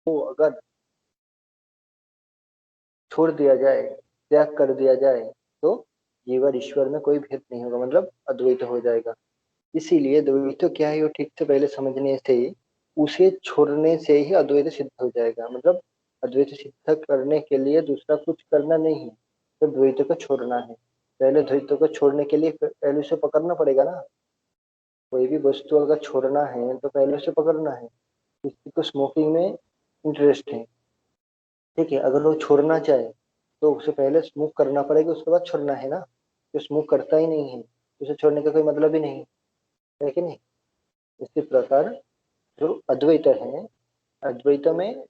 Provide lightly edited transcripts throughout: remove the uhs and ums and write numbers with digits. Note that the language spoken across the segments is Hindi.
को अगर छोड़ दिया जाए, त्याग कर दिया जाए, तो जीव और ईश्वर में कोई भेद नहीं होगा, मतलब अद्वैत हो जाएगा। इसीलिए द्वैत क्या है वो ठीक से पहले समझने से ही, उसे छोड़ने से ही अद्वैत सिद्ध हो जाएगा। मतलब अद्वैत सिद्ध करने के लिए दूसरा कुछ करना नहीं है, तो द्वैत को छोड़ना है। पहले द्वैत को छोड़ने के लिए पहले उसे पकड़ना पड़ेगा ना। कोई भी वस्तु अगर छोड़ना है तो पहले उसे पकड़ना है। किसी को स्मोकिंग में इंटरेस्ट है, ठीक है, अगर वो छोड़ना चाहे तो उसे पहले स्मोक करना पड़ेगा, उसके बाद छोड़ना है ना। जो स्मोक करता ही नहीं है तो उसे छोड़ने का कोई मतलब ही नहीं है कि नहीं। इसी प्रकार जो अद्वैत है, अद्वैत में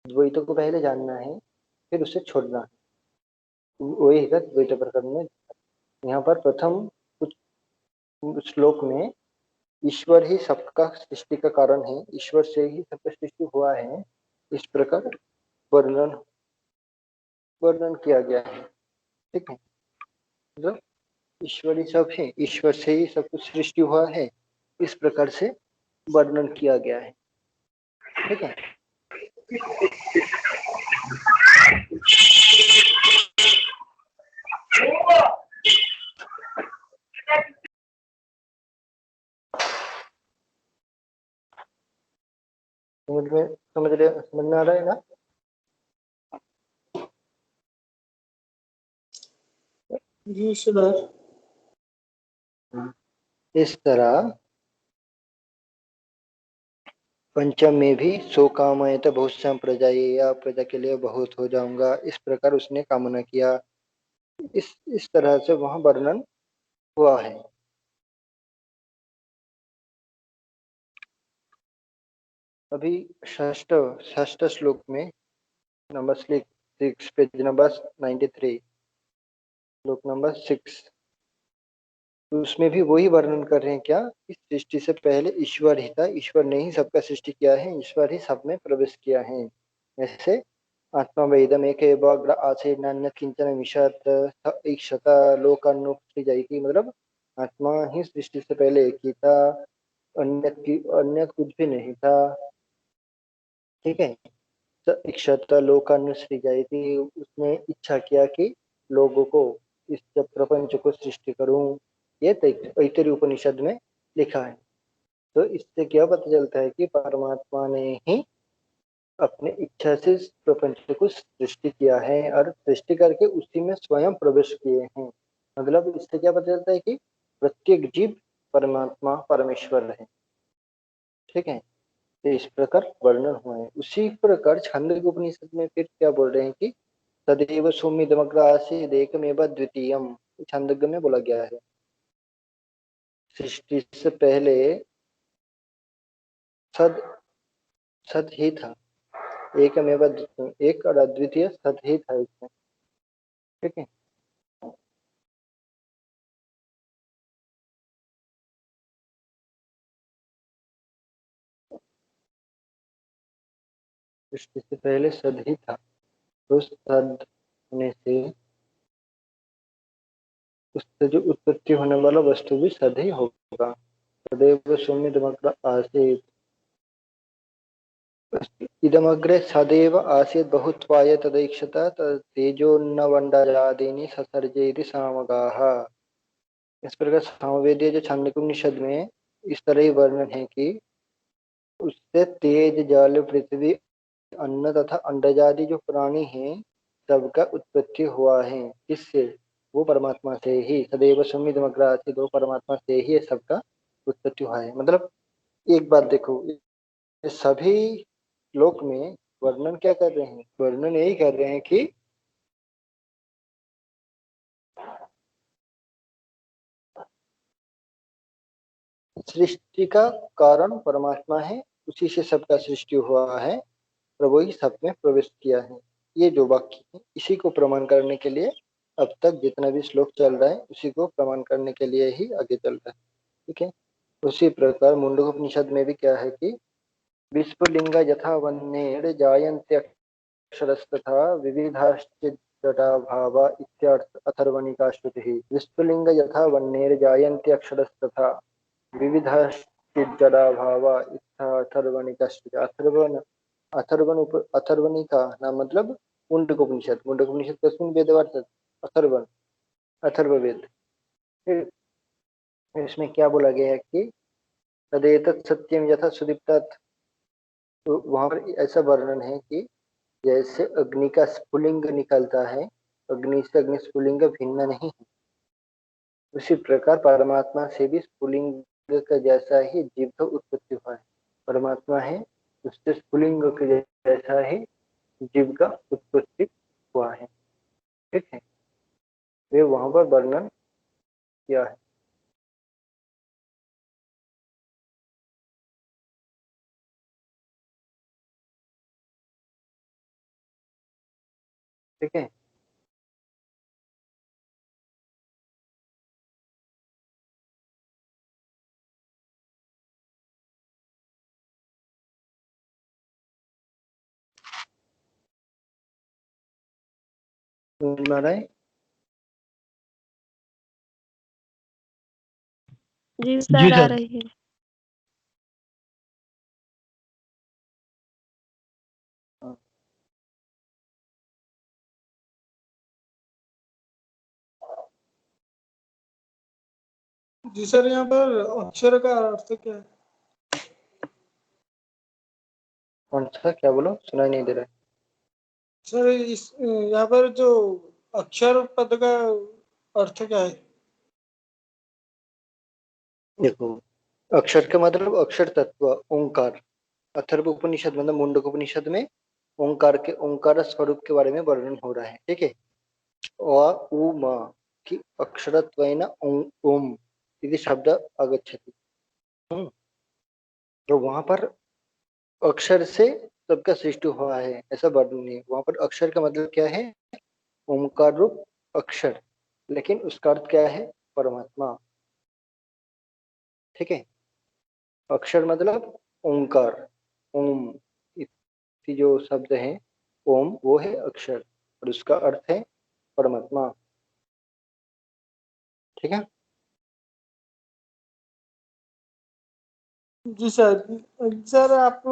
द्वैत को पहले जानना है, फिर उसे छोड़ना है। वही है द्वैत प्रकरण में। यहाँ पर प्रथम कुछ श्लोक में ईश्वर ही सबका सृष्टि का कारण है, ईश्वर से ही सबका सृष्टि हुआ है, इस प्रकार वर्णन वर्णन किया गया है। ठीक है, मतलब ईश्वर ही सब है, ईश्वर से ही सब कुछ सृष्टि हुआ है, इस प्रकार से वर्णन किया गया है। ठीक है, समझ में आ रहा है ना। जी सर। इस तरह पंचम में भी सो कामयत बहुश्याम प्रजा, या प्रजा के लिए बहुत हो जाऊंगा, इस प्रकार उसने कामना किया। इस तरह से वहां वर्णन हुआ है। अभी षष्ठ षष्ठ श्लोक में नंबर 6, पेज नंबर 93, श्लोक नंबर 6, उसमें भी वही वर्णन कर रहे हैं क्या, इस सृष्टि से पहले ईश्वर ही था, ईश्वर ने ही सबका सृष्टि किया है, ईश्वर ही सब में प्रवेश किया है। ऐसे आत्मा वेदम एक आसे नान्य किंचन विशत ईक्षता लोकानुसृजयति, मतलब आत्मा ही सृष्टि से पहले एक ही था, अन्य कुछ भी नहीं था। ठीक है, इक्षत लोकानुसृजयति, उसने इच्छा किया कि लोगों को, इस प्रपंच को सृष्टि करूं। ये ऐतरेय उपनिषद में लिखा है। तो इससे क्या पता चलता है कि परमात्मा ने ही अपने इच्छा से इस प्रपंच को सृष्टि किया है और सृष्टि करके उसी में स्वयं प्रवेश किए हैं। मतलब इससे क्या पता चलता है कि प्रत्येक जीव परमात्मा परमेश्वर है। ठीक है, तो इस प्रकार वर्णन हुआ है। उसी प्रकार छांदोग्य उपनिषद में फिर क्या बोल रहे हैं कि तदेव सौम्यदमग्र आसीद एकमेव द्वितीयम, छांदोग्य में बोला गया है सृष्टि से पहले सद सद ही था, एकमेव द्वितीयम, एक और अद्वितीय सद ही था इसमें। ठीक है, सृष्टि से पहले सद ही था, तो सद होने से उससे जो उत्पत्ति होने वाला वस्तु भी सद ही होगा। सदैव सौम्यदमग्र आसीत, इदमग्रे सदैव आसीत् बहुत्वाय तदैक्षत तेजोन्नवंडादीनि ससर्जेति सामगाः। इस प्रकार सामवेदीय जो छांदोग्योपनिषद में इस तरह ही वर्णन है कि उससे तेज जल पृथ्वी अन्न तथा अंडजादि जो प्राणी हैं सबका उत्पत्ति हुआ है। किससे? वो परमात्मा से ही, सदैव संविदमग्र आसीत्, वो परमात्मा से ही सबका उत्पत्ति हुआ है। मतलब एक बात देखो, ये सभी श्लोक में वर्णन क्या कर रहे हैं, वर्णन यही कर रहे हैं कि सृष्टि का कारण परमात्मा है, उसी से सबका सृष्टि हुआ है और वही सब में प्रवेश किया है। ये जो वाक्य है इसी को प्रमाण करने के लिए अब तक जितना भी श्लोक चल रहा है उसी को प्रमाण करने के लिए ही आगे चल रहा है। ठीक है, उसी प्रकार मुंडकोपनिषद में भी क्या है कि विस्फुलिंग यथा वन्नेर जायन्त्यक्षरस्तथा विविधाश्चिज्जडाभावा इत्यर्थ अथर्वणिका श्रुतिः। विस्फुलिंग यथा वन्नेर जायन्त्यक्षरस्तथा विविधाश्चिज्जडाभावा इत्यर्थर्वणिका श्रुतिः। अथर्वण अथर्वणी का नाम मतलब मुंडकोपनिषद। मुंडकोपनिषद कस्मिन् वेदे वर्तते? अथर्वण, अथर्ववेद। फिर इसमें क्या बोला गया है कि तदेतत् सत्यम यथा सुदीप्तात्। तो वहां पर ऐसा वर्णन है कि जैसे अग्नि का स्फुलिंग निकलता है, अग्नि से अग्नि स्फुलिंग भिन्न नहीं है, उसी प्रकार परमात्मा से भी स्फुलिंग का जैसा ही जीव का उत्पत्ति हुआ है। परमात्मा है, उससे स्फुलिंग के जैसा ही जीव का उत्पत्ति हुआ है। ठीक है, वे वहां पर वर्णन किया है। ठीक है, समझ में आ रहा है? जी जी सर, आ सर। रही है। हाँ। जी सर, यहाँ पर अक्षर का अर्थ क्या है? कौन सा? क्या बोलो, सुनाई नहीं दे रहा है। सर इस यहाँ पर जो अक्षर पद का अर्थ क्या है? देखो, अक्षर का मतलब अक्षर तत्व, ओंकार। अथर्व उपनिषद मतलब मुंडक उपनिषद में ओंकार के, ओंकार स्वरूप के बारे में वर्णन हो रहा है। ठीक है, अ उ म कि अक्षरत्वेन ओम इति शब्द आगच्छति। हम्म, तो वहां पर अक्षर से सबका सृष्टि हुआ है ऐसा वर्णन है। वहां पर अक्षर का मतलब क्या है? ओंकार रूप अक्षर, लेकिन उसका अर्थ क्या है? परमात्मा। ठीक है, अक्षर मतलब ओंकार, ओम इति जो शब्द है, ओम वो है अक्षर और उसका अर्थ है परमात्मा। ठीक है, जी सर। सर आप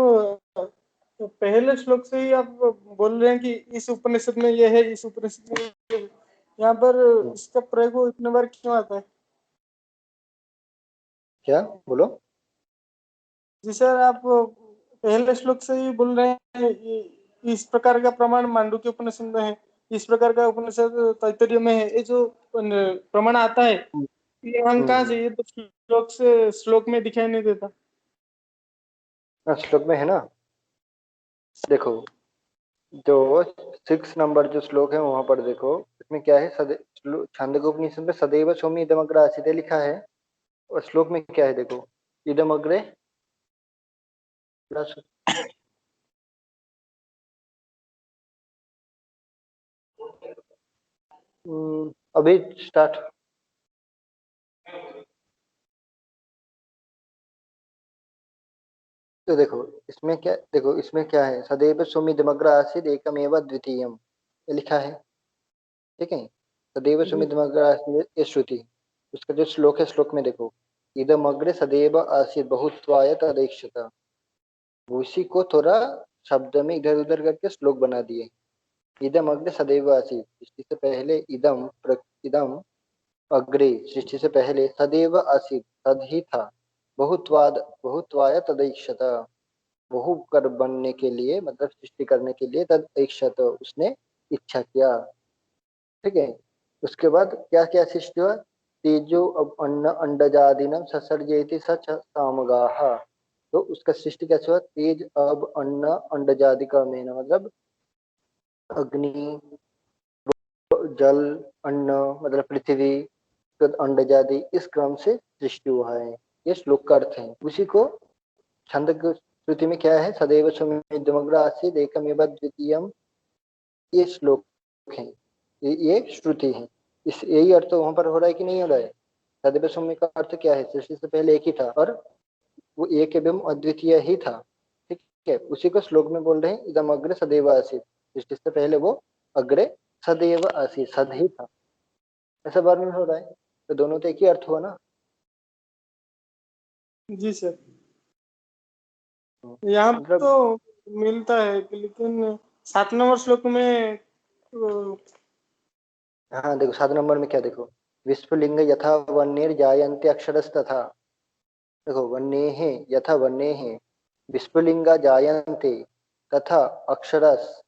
पहले श्लोक से ही आप बोल रहे हैं कि इस उपनिषद में ये है, इस उपनिषद में ये है। यहाँ पर इसका प्रयोग इतने बार क्यों आता है? क्या बोलो? जी सर, आप पहले श्लोक से ही बोल रहे हैं इस प्रकार का प्रमाण मांडुक्य उपनिषद में है, इस प्रकार का उपनिषद तैत्तरीय में है। ये जो प्रमाण आता है, ये हम कहाँ हम्म, से? ये तो श्लोक से श्लोक में दिखाई नहीं देता। श्लोक में है ना। देखो, जो 6 नंबर जो श्लोक है वहां पर देखो, इसमें क्या है? छांदोग्योपनिषद में सदैव सौम्य इदमग्र आसीत लिखा है, और श्लोक में क्या है? देखो, इदमग्रे प्लस, अभी स्टार्ट। तो देखो, इसमें क्या, देखो इसमें क्या है? सदैव सुमिदमग्र आसीद एकमेव द्वितीयम, ये लिखा है। ठीक है, सदैव जी सुमिदमग्र आसीद ये श्रुति। उसका जो श्लोक है, श्लोक में देखो, इदमग्रे सदैव आसीद बहुत्वाय तदैक्षत। उसी को थोड़ा शब्द में इधर उधर करके श्लोक बना दिए। इदम अग्रे सदैव आसीद, सृष्टि से पहले इदम अग्रे, सृष्टि से पहले सदैव आसीद, सद ही था। बहुत्वाय तदैक्षत, बहु कर बनने के लिए, मतलब सृष्टि करने के लिए, तद इच्छत उसने इच्छा किया। ठीक है, उसके बाद क्या क्या सृष्टि हुआ? तेजो अब अन्न अंडजादिनम ससर्जेति सच सामगाह। तो उसका सृष्टि कैसे हुआ? तेज अब अन्न अंडजादि का मेन मतलब अग्नि, जल, अन्न मतलब पृथ्वी, फिर अंडजादि, इस क्रम से सृष्टि हुआ है। ये श्लोक का अर्थ है। उसी को छंद श्रुति में क्या है? सदैव सुमिद्रमग्र आसीद एकमेव द्वितीयम, ये श्लोक है, ये श्रुति है। इस यही अर्थ वहां पर हो रहा है कि नहीं हो रहा है? सदैव सौम्य का अर्थ क्या है? सृष्टि से पहले एक ही था और वो एक एवं अद्वितीय ही था। ठीक है, उसी को श्लोक में बोल रहे हैं, इदम अग्रे सदैव आसीत, सृष्टि से पहले वो अग्रे सदैव आसीत, सद ही था, ऐसा वर्णन हो रहा है। तो दोनों तो एक ही अर्थ हुआ ना। जी सर। यहाँ पर मतलब तो मिलता है लेकिन 7 नंबर श्लोक में हाँ देखो 7 नंबर में क्या देखो, विस्फुलिंग यथा वन्येर जायन्ते अक्षरस्तथा। देखो वन्येः यथा वन्येः विस्फुलिंगा जायन्ते तथा अक्षरस।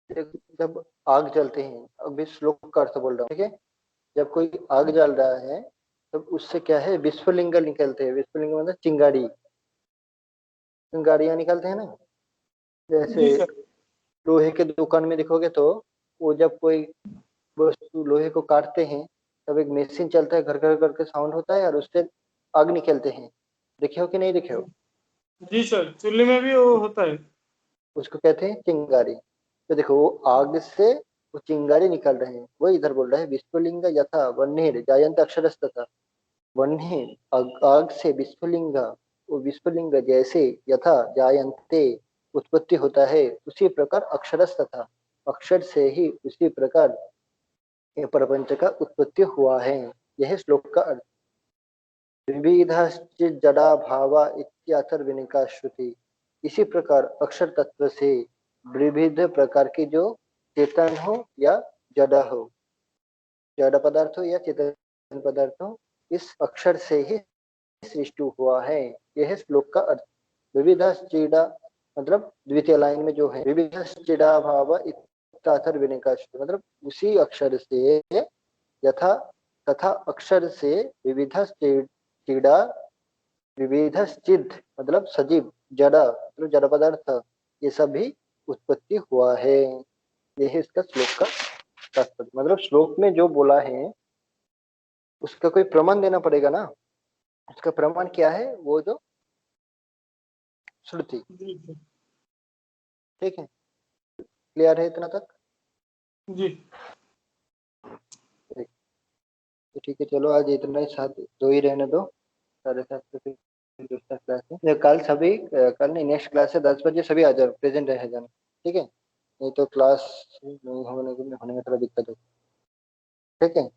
जब आग जलते हैं, अभी श्लोक का अर्थ बोल रहा हूँ, ठीक है। जब कोई आग जल रहा है तब उससे क्या है, विस्फुलिंग निकलते हैं। विस्फुलिंग मतलब चिंगारी, चिंगारियां निकलते हैं ना। जैसे जी सर। लोहे के दुकान में देखोगे तो वो जब कोई वस्तु लोहे को काटते हैं तब एक मशीन चलता है, घर घर करके साउंड होता है और उससे आग निकलते हैं। देखे हो कि नहीं देखे हो? जी सर, चूल्हे में भी वो होता है। उसको कहते हैं चिंगारी। तो देखो वो आग से वो चिंगारी निकल रहे हैं, वो इधर बोल रहे हैं विस्फुलिंग यथा वह्निर जायन्त अक्षरस्तथा। वह्नि आग से विस्फुलिंग, वो विस्फुलिंग जैसे यथा जायन्ते उत्पत्ति होता है, उसी प्रकार अक्षरस तथा अक्षर से ही उसी प्रकार ये प्रपंच का उत्पत्ति हुआ है। यह श्लोक का अर्थ। विविधश्चित् जड़ा भावा इत्याथर्वणिका श्रुति। इसी प्रकार अक्षर तत्व से विविध प्रकार की जो चेतन हो या जड़ा हो, जड़ पदार्थ हो या चेतन पदार्थ हो, इस अक्षर से ही सृष्टि हुआ है। यह श्लोक का अर्थ। विविधश्चिड़ा मतलब द्वितीय लाइन में जो है, विविधश्चिड़ा भाव इत्याथर्वणिका श्रुति, मतलब उसी अक्षर से यथा तथा अक्षर से विविध चिड़ा, विविध चिद मतलब सजीव, जड़ मतलब जड़ पदार्थ, ये सब भी उत्पत्ति हुआ है। यह है इसका श्लोक का तात्पर्य। मतलब श्लोक में जो बोला है उसका कोई प्रमाण देना पड़ेगा ना। उसका प्रमाण क्या है, वो जो श्रुति। जी सर। ठीक है, क्लियर है इतना तक? जी तो ठीक है, चलो आज इतना ही, साथ दो ही रहने दो। 7:30 से फिर दूसरा क्लास है। ये कल सभी कल नहीं, नेक्स्ट क्लास है 10 बजे, सभी आ जाओ, प्रेजेंट रह जाना, ठीक है। नहीं तो क्लास नहीं होने में थोड़ा दिक्कत हो। ठीक है,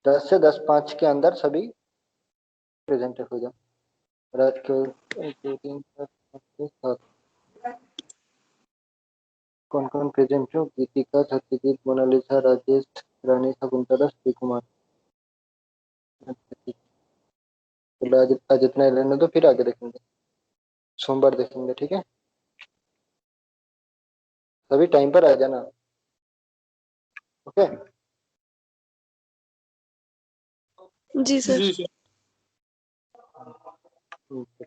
10 से 10:05 के अंदर सभी प्रेजेंट हो जाओ। रात को 1 2 3 4 5 6 7 कौन कौन प्रेजेंट हो? गीतिका, सत्यजीत, मोनालिसा, राजेश, रानी, शकुंतला, श्री कुमार। चलो आज इतना ही रहने दो, फिर आगे देखेंगे, सोमवार देखेंगे, ठीक है। सभी टाइम पर आ जाना, ओके। जी सर। जी सर। ठीक है।